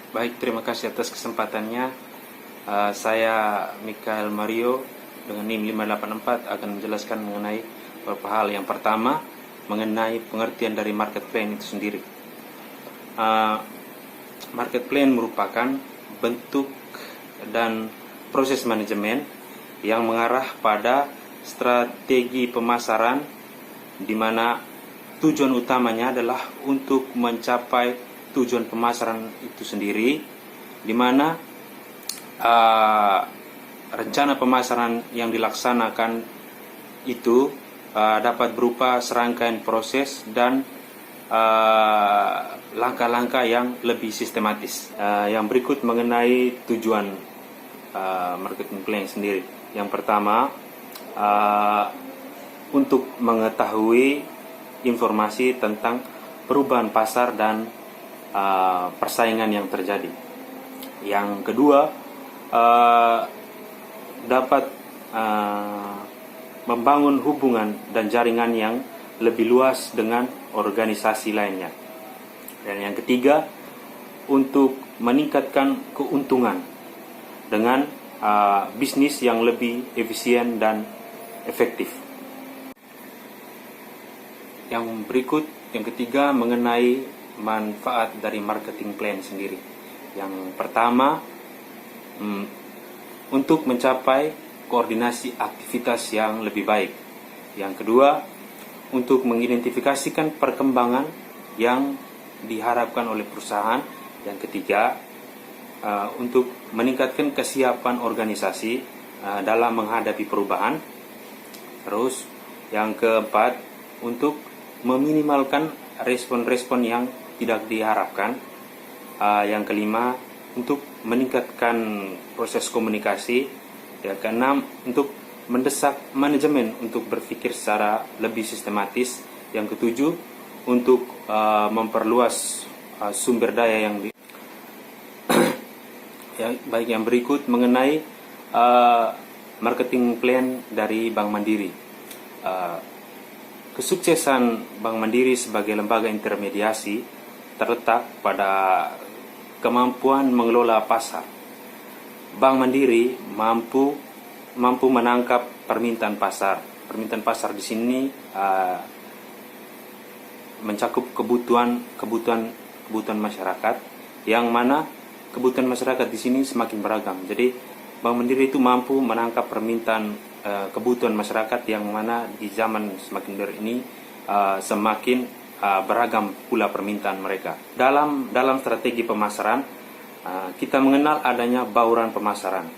Baik, terima kasih atas kesempatannya. Saya Mikael Mario dengan NIM 584 akan menjelaskan mengenai beberapa hal. Yang pertama, mengenai pengertian dari market plan itu sendiri. Market plan merupakan bentuk dan proses manajemen yang mengarah pada strategi pemasaran, di mana tujuan utamanya adalah untuk mencapai tujuan pemasaran itu sendiri, di mana rencana pemasaran yang dilaksanakan itu dapat berupa serangkaian proses dan langkah-langkah yang lebih sistematis. Yang berikut mengenai tujuan marketing plan sendiri. Yang pertama, untuk mengetahui informasi tentang perubahan pasar dan persaingan yang terjadi. Yang kedua, dapat membangun hubungan dan jaringan yang lebih luas dengan organisasi lainnya. Dan yang ketiga, untuk meningkatkan keuntungan dengan bisnis yang lebih efisien dan efektif. Yang berikut, yang ketiga, mengenai manfaat dari marketing plan sendiri. Yang pertama, untuk mencapai koordinasi aktivitas yang lebih baik. Yang kedua, untuk mengidentifikasikan perkembangan yang diharapkan oleh perusahaan. Yang ketiga, untuk meningkatkan kesiapan organisasi dalam menghadapi perubahan. Terus, yang keempat, untuk meminimalkan respon-respon yang tidak diharapkan. Yang kelima, untuk meningkatkan proses komunikasi. Yang keenam, untuk mendesak manajemen untuk berpikir secara lebih sistematis. Yang ketujuh, untuk memperluas sumber daya yang baik. Yang berikut mengenai marketing plan dari Bank Mandiri. Kesuksesan Bank Mandiri sebagai lembaga intermediasi terletak pada kemampuan mengelola pasar. Bank Mandiri mampu menangkap permintaan pasar. Permintaan pasar di sini mencakup kebutuhan masyarakat, yang mana kebutuhan masyarakat di sini semakin beragam. Jadi Bank Mandiri itu mampu menangkap permintaan kebutuhan masyarakat, yang mana di zaman semakin modern ini semakin beragam pula permintaan mereka. Dalam strategi pemasaran, kita mengenal adanya bauran pemasaran,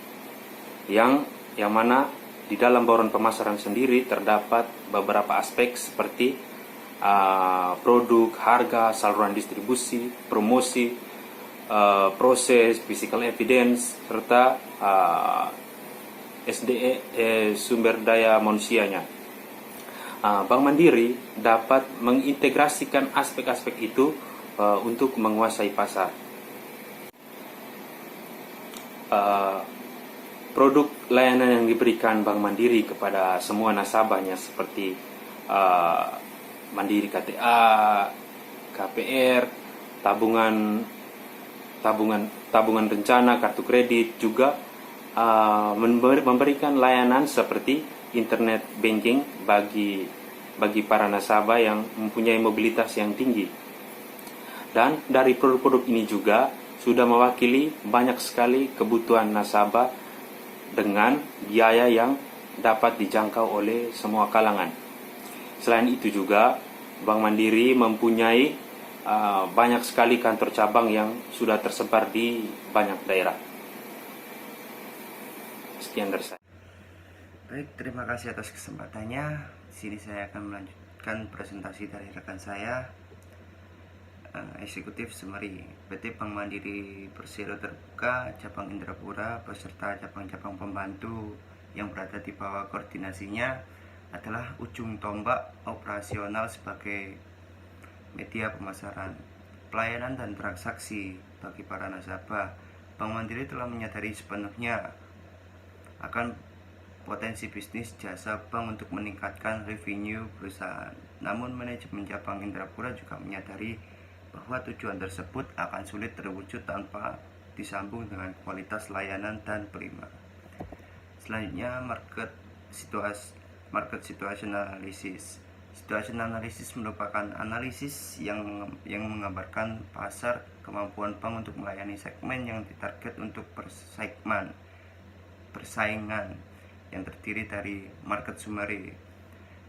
yang mana di dalam bauran pemasaran sendiri terdapat beberapa aspek seperti produk, harga, saluran distribusi, promosi, proses, physical evidence, serta sumber daya manusianya. Bank Mandiri dapat mengintegrasikan aspek-aspek itu untuk menguasai pasar. Produk layanan yang diberikan Bank Mandiri kepada semua nasabahnya seperti Mandiri KTA, KPR, tabungan rencana, kartu kredit, juga memberikan layanan seperti internet banking bagi para nasabah yang mempunyai mobilitas yang tinggi. Dan dari produk-produk ini juga sudah mewakili banyak sekali kebutuhan nasabah dengan biaya yang dapat dijangkau oleh semua kalangan. Selain itu juga, Bank Mandiri mempunyai banyak sekali kantor cabang yang sudah tersebar di banyak daerah. Sekian dari saya. Baik, terima kasih atas kesempatannya. Di sini saya akan melanjutkan presentasi dari rekan saya, Eksekutif Semeri. PT Bank Mandiri Persero Terbuka Cabang Indrapura beserta cabang-cabang pembantu yang berada di bawah koordinasinya adalah ujung tombak operasional sebagai media pemasaran, pelayanan dan transaksi bagi para nasabah. Bank Mandiri telah menyadari sepenuhnya akan potensi bisnis jasa bank untuk meningkatkan revenue perusahaan. Namun manajemen cabang Indrapura juga menyadari bahwa tujuan tersebut akan sulit terwujud tanpa disambung dengan kualitas layanan dan prima. Selanjutnya, market situational analysis. Situational analysis merupakan analisis yang menggambarkan pasar, kemampuan bank untuk melayani segmen yang ditarget untuk persaingan yang terdiri dari market summary.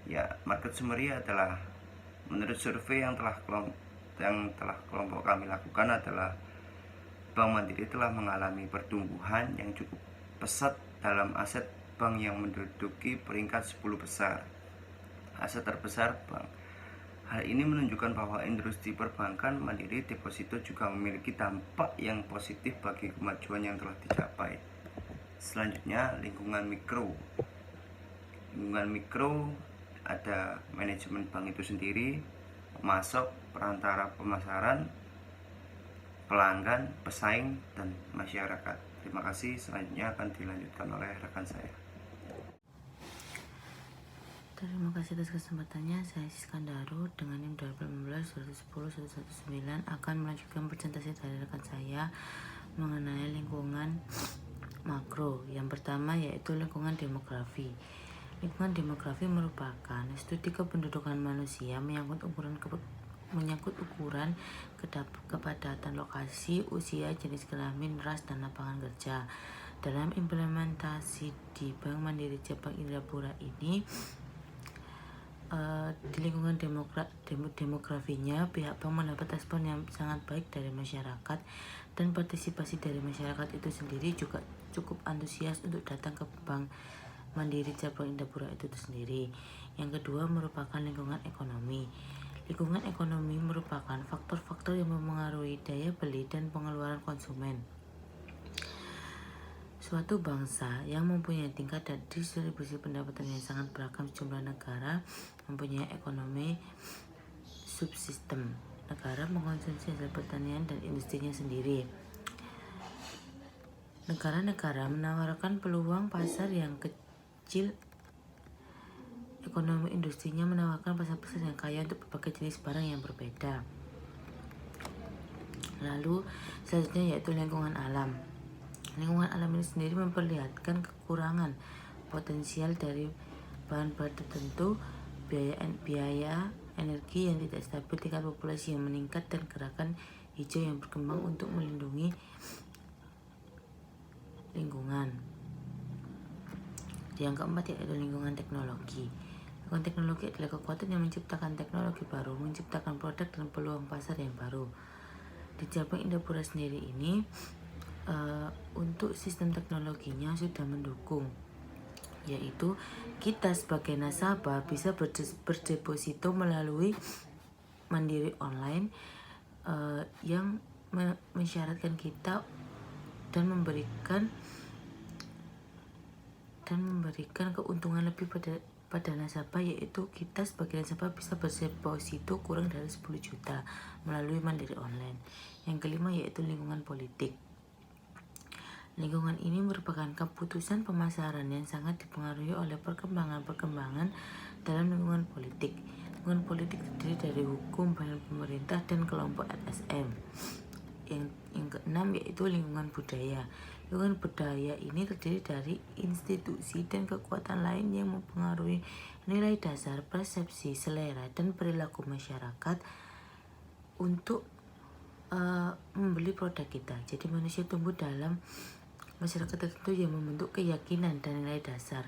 Ya, market summary adalah, menurut survei yang telah kelompok kami lakukan, adalah Bank Mandiri telah mengalami pertumbuhan yang cukup pesat dalam aset bank yang menduduki peringkat 10 besar. Aset terbesar bank. Hal ini menunjukkan bahwa industri perbankan Mandiri Deposito juga memiliki dampak yang positif bagi kemajuan yang telah dicapai. Selanjutnya, lingkungan mikro. Lingkungan mikro ada manajemen bank itu sendiri, pemasok, perantara pemasaran, pelanggan, pesaing, dan masyarakat. Terima kasih. Selanjutnya akan dilanjutkan oleh rekan saya. Terima kasih atas kesempatannya. Saya Siskandaro dengan NIM 2015-110-119 akan melanjutkan presentasi dari rekan saya mengenai lingkungan makro. Yang pertama yaitu lingkungan demografi. Lingkungan demografi merupakan studi kependudukan manusia menyangkut ukuran kepadatan lokasi, usia, jenis kelamin, ras, dan lapangan kerja. Dalam implementasi di Bank Mandiri Cabang Indrapura ini, di lingkungan demografinya, pihak bank mendapat respon yang sangat baik dari masyarakat, dan partisipasi dari masyarakat itu sendiri juga cukup antusias untuk datang ke Bank Mandiri Cabang Indrapura itu sendiri. Yang kedua merupakan lingkungan ekonomi. Lingkungan ekonomi merupakan faktor-faktor yang mempengaruhi daya beli dan pengeluaran konsumen. Suatu bangsa yang mempunyai tingkat dan distribusi pendapatan yang sangat beragam sejumlah negara mempunyai ekonomi subsistem. Negara mengkonsumsi hasil pertanian dan industrinya sendiri. Negara-negara menawarkan peluang pasar yang kecil. Ekonomi industrinya menawarkan pasar-pasar yang kaya untuk berbagai jenis barang yang berbeda. Lalu selanjutnya yaitu lingkungan alam. Lingkungan alam ini sendiri memperlihatkan kekurangan potensial dari bahan-bahan tertentu, biaya energi yang tidak stabil, tingkat populasi yang meningkat, dan gerakan hijau yang berkembang untuk melindungi lingkungan. Yang keempat yaitu lingkungan teknologi. Lingkungan teknologi adalah kekuatan yang menciptakan teknologi baru, menciptakan produk dan peluang pasar yang baru. Di cabang Indrapura sendiri ini, untuk sistem teknologinya sudah mendukung, yaitu kita sebagai nasabah bisa berdeposito melalui Mandiri Online, yang mensyaratkan kita dan memberikan keuntungan lebih pada nasabah, yaitu kita sebagai nasabah bisa berdeposito kurang dari 10 juta melalui Mandiri Online. Yang kelima yaitu lingkungan politik. Lingkungan ini merupakan keputusan pemasaran yang sangat dipengaruhi oleh perkembangan dalam lingkungan politik. Lingkungan politik terdiri dari hukum, badan pemerintah, dan kelompok LSM. Yang keenam yaitu lingkungan budaya. Lingkungan budaya ini terdiri dari institusi dan kekuatan lain yang mempengaruhi nilai dasar, persepsi, selera, dan perilaku masyarakat untuk membeli produk kita. Jadi manusia tumbuh dalam masyarakat tertentu yang membentuk keyakinan dan nilai dasar.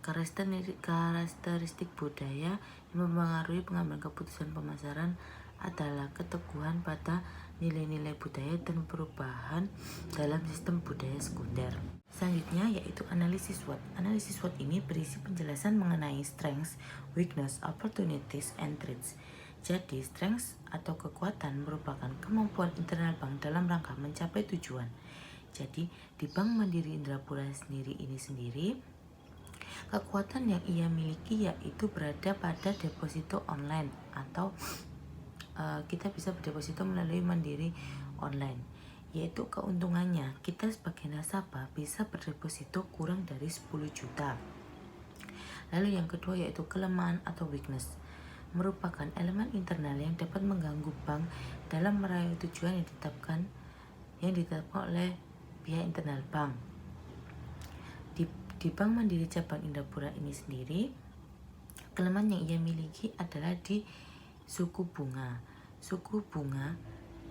Karakteristik budaya yang mempengaruhi pengambilan keputusan pemasaran adalah keteguhan pada nilai-nilai budaya dan perubahan dalam sistem budaya sekunder. Selanjutnya yaitu analisis SWOT. Analisis SWOT ini berisi penjelasan mengenai strengths, weakness, opportunities, and threats. Jadi, strengths atau kekuatan merupakan kemampuan internal bank dalam rangka mencapai tujuan. Jadi, di Bank Mandiri Indrapura sendiri, kekuatan yang ia miliki yaitu berada pada deposito online, atau kita bisa berdeposito melalui Mandiri Online. Yaitu keuntungannya, kita sebagai nasabah bisa berdeposito kurang dari 10 juta. Lalu yang kedua yaitu kelemahan atau weakness. merupakan elemen internal yang dapat mengganggu bank dalam meraih tujuan yang ditetapkan oleh pihak internal bank. Di Bank Mandiri Cabang Indrapura ini sendiri, kelemahan yang ia miliki adalah di suku bunga. Suku bunga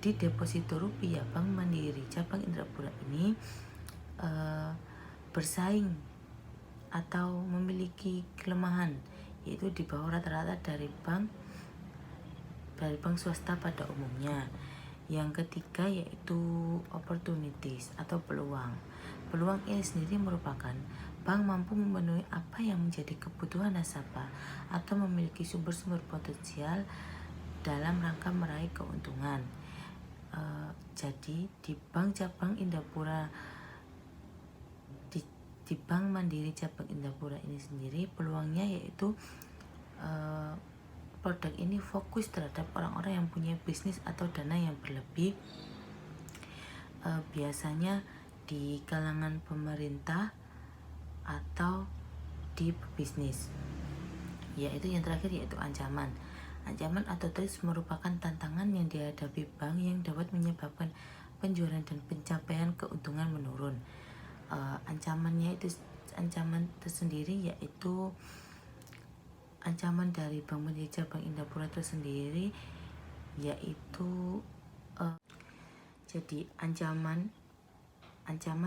di deposito rupiah Bank Mandiri Cabang Indrapura ini bersaing atau memiliki kelemahan, yaitu di bawah rata-rata dari bank swasta pada umumnya. Yang ketiga yaitu opportunities atau peluang. Peluang ini sendiri merupakan bank mampu memenuhi apa yang menjadi kebutuhan nasabah atau memiliki sumber-sumber potensial dalam rangka meraih keuntungan. Jadi di Bank Cabang Indrapura, di Bank Mandiri Cabang Indrapura ini sendiri, peluangnya yaitu produk ini fokus terhadap orang-orang yang punya bisnis atau dana yang berlebih, biasanya di kalangan pemerintah atau di bisnis. Yaitu yang terakhir yaitu ancaman. Ancaman atau threat merupakan tantangan yang dihadapi bank yang dapat menyebabkan penjualan dan pencapaian keuntungan menurun. Ancaman tersendiri yaitu ancaman dari Bank Mandiri Cabang Indrapura tersendiri yaitu jadi ancaman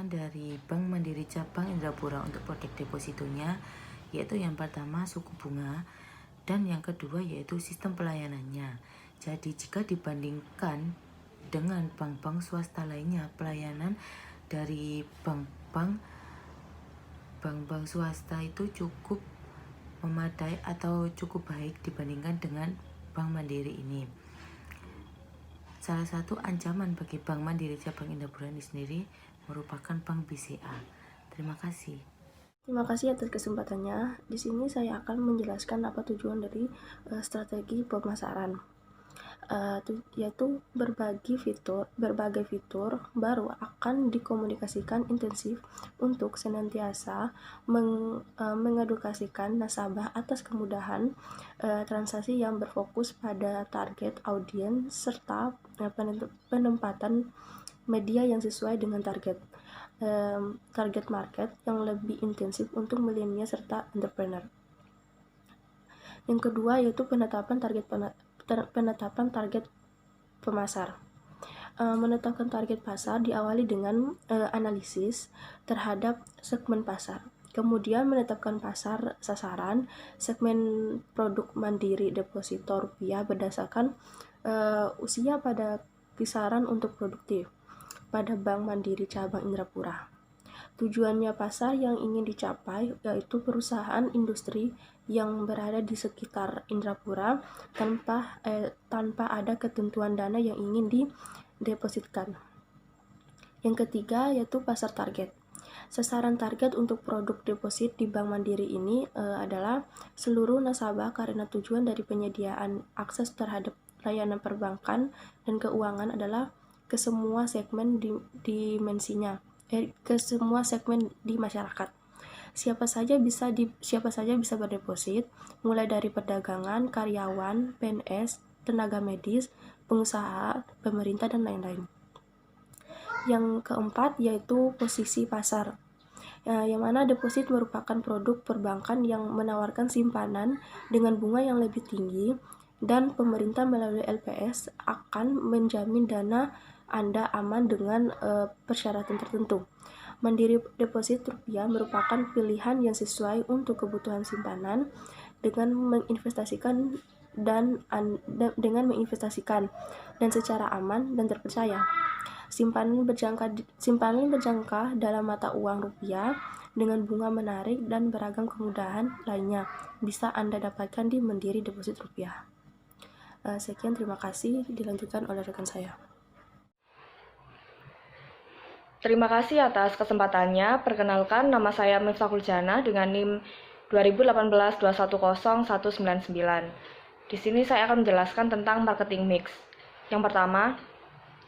dari Bank Mandiri Cabang Indrapura untuk produk depositonya yaitu yang pertama suku bunga, dan yang kedua yaitu sistem pelayanannya. Jadi jika dibandingkan dengan bank-bank swasta lainnya, pelayanan dari bank-bank swasta itu cukup memadai atau cukup baik dibandingkan dengan Bank Mandiri ini. Salah satu ancaman bagi Bank Mandiri Cabang Indrapura ini sendiri merupakan Bank BCA. Terima kasih. Terima kasih atas kesempatannya. Di sini saya akan menjelaskan apa tujuan dari strategi pemasaran, yaitu berbagai fitur baru akan dikomunikasikan intensif untuk senantiasa mengedukasikan nasabah atas kemudahan transaksi yang berfokus pada target audiens serta penempatan media yang sesuai dengan target market yang lebih intensif untuk milenial serta entrepreneur. Yang kedua yaitu penetapan target pemasar. Menetapkan target pasar diawali dengan analisis terhadap segmen pasar. Kemudian menetapkan pasar sasaran segmen produk mandiri deposito rupiah berdasarkan usia pada kisaran untuk produktif pada Bank Mandiri Cabang Indrapura. Tujuannya pasar yang ingin dicapai yaitu perusahaan industri yang berada di sekitar Indrapura tanpa ada ketentuan dana yang ingin didepositkan. Yang ketiga yaitu pasar target. Sasaran target untuk produk deposit di Bank Mandiri ini adalah seluruh nasabah karena tujuan dari penyediaan akses terhadap layanan perbankan dan keuangan adalah ke semua segmen ke semua segmen di masyarakat. Siapa saja bisa berdeposit, mulai dari perdagangan, karyawan, PNS, tenaga medis, pengusaha, pemerintah, dan lain-lain. Yang keempat yaitu posisi pasar, yang mana deposit merupakan produk perbankan yang menawarkan simpanan dengan bunga yang lebih tinggi, dan pemerintah melalui LPS akan menjamin dana Anda aman dengan persyaratan tertentu. Mandiri deposit rupiah merupakan pilihan yang sesuai untuk kebutuhan simpanan dengan menginvestasikan dan secara aman dan terpercaya. Simpanan berjangka dalam mata uang rupiah dengan bunga menarik dan beragam kemudahan lainnya bisa Anda dapatkan di Mandiri Deposit Rupiah. Sekian, terima kasih. Dilanjutkan oleh rekan saya. Terima kasih atas kesempatannya. Perkenalkan, nama saya Miftahul Jana dengan NIM 2018-210-199. Di sini saya akan menjelaskan tentang marketing mix. Yang pertama,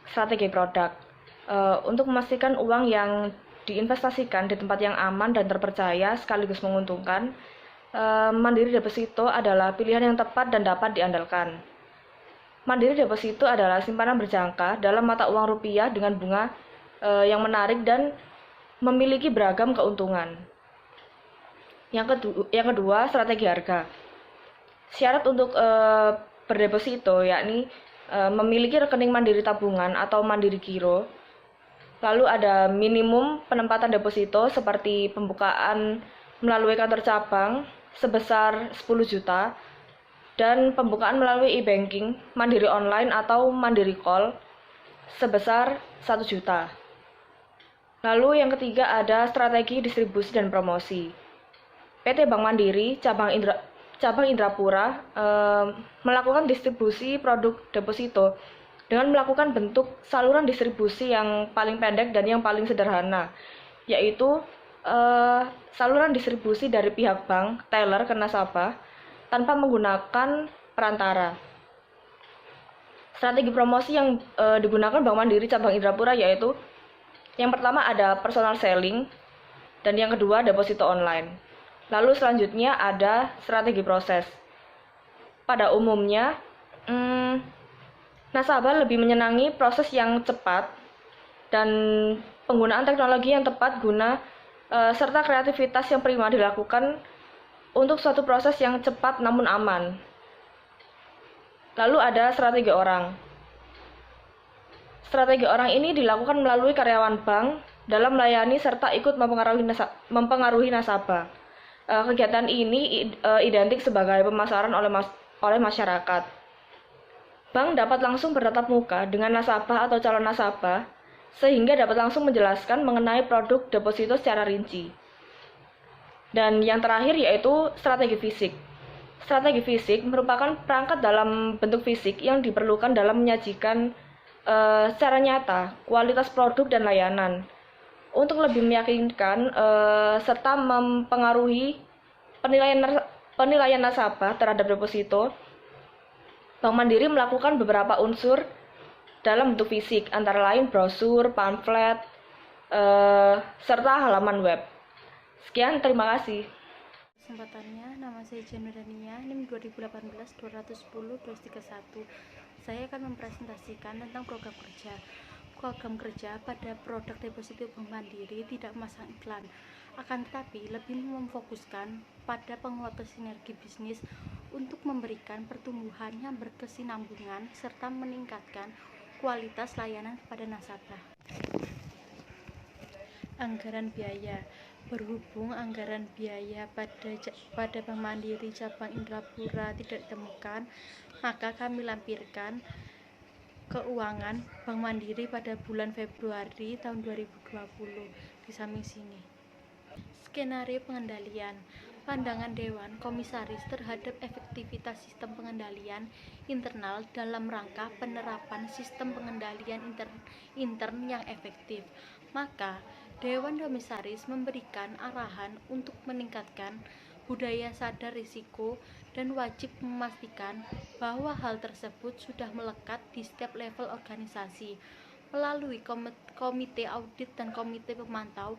strategi produk. Untuk memastikan uang yang diinvestasikan di tempat yang aman dan terpercaya sekaligus menguntungkan, Mandiri deposito adalah pilihan yang tepat dan dapat diandalkan. Mandiri deposito adalah simpanan berjangka dalam mata uang rupiah dengan bunga yang menarik dan memiliki beragam keuntungan. Yang kedua, strategi harga. Syarat untuk berdeposito yakni memiliki rekening mandiri tabungan atau mandiri giro. Lalu ada minimum penempatan deposito seperti pembukaan melalui kantor cabang sebesar 10 juta dan pembukaan melalui e-banking, mandiri online atau mandiri call sebesar 1 juta. Lalu yang ketiga ada strategi distribusi dan promosi. PT Bank Mandiri cabang Indrapura melakukan distribusi produk deposito dengan melakukan bentuk saluran distribusi yang paling pendek dan yang paling sederhana, yaitu saluran distribusi dari pihak bank teller ke nasabah tanpa menggunakan perantara. Strategi promosi yang digunakan Bank Mandiri cabang Indrapura yaitu yang pertama ada personal selling dan yang kedua deposito online. Lalu selanjutnya ada strategi proses. Pada umumnya, nasabah lebih menyenangi proses yang cepat dan penggunaan teknologi yang tepat guna serta kreativitas yang prima dilakukan untuk suatu proses yang cepat namun aman. Lalu ada strategi orang. Strategi orang ini dilakukan melalui karyawan bank dalam melayani serta ikut mempengaruhi nasabah. Kegiatan ini identik sebagai pemasaran oleh masyarakat. Bank dapat langsung bertatap muka dengan nasabah atau calon nasabah, sehingga dapat langsung menjelaskan mengenai produk deposito secara rinci. Dan yang terakhir yaitu strategi fisik. Strategi fisik merupakan perangkat dalam bentuk fisik yang diperlukan dalam menyajikan secara nyata kualitas produk dan layanan untuk lebih meyakinkan serta mempengaruhi penilaian nasabah terhadap deposito. Bank Mandiri melakukan beberapa unsur dalam bentuk fisik, antara lain brosur, pamflet, serta halaman web. Sekian, terima kasih. Kesempatannya, nama saya Janurania, NIM 2018-210-231. Saya akan mempresentasikan tentang program kerja. Program kerja pada produk deposito Bank Mandiri tidak memasang iklan, akan tetapi lebih memfokuskan pada penguatan sinergi bisnis untuk memberikan pertumbuhan yang berkesinambungan serta meningkatkan kualitas layanan kepada nasabah. Anggaran biaya. Berhubung anggaran biaya pada Bank Mandiri cabang Indrapura tidak ditemukan, maka kami lampirkan keuangan Bank Mandiri pada bulan Februari tahun 2020 di samping sini. Skenario pengendalian. Pandangan Dewan Komisaris terhadap efektivitas sistem pengendalian internal dalam rangka penerapan sistem pengendalian intern yang efektif. Maka Dewan Komisaris memberikan arahan untuk meningkatkan budaya sadar risiko dan wajib memastikan bahwa hal tersebut sudah melekat di setiap level organisasi. Melalui komite audit dan komite pemantau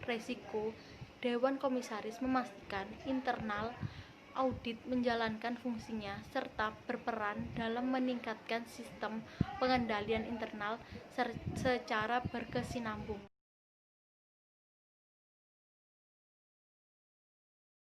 risiko, Dewan Komisaris memastikan internal audit menjalankan fungsinya serta berperan dalam meningkatkan sistem pengendalian internal secara berkesinambungan.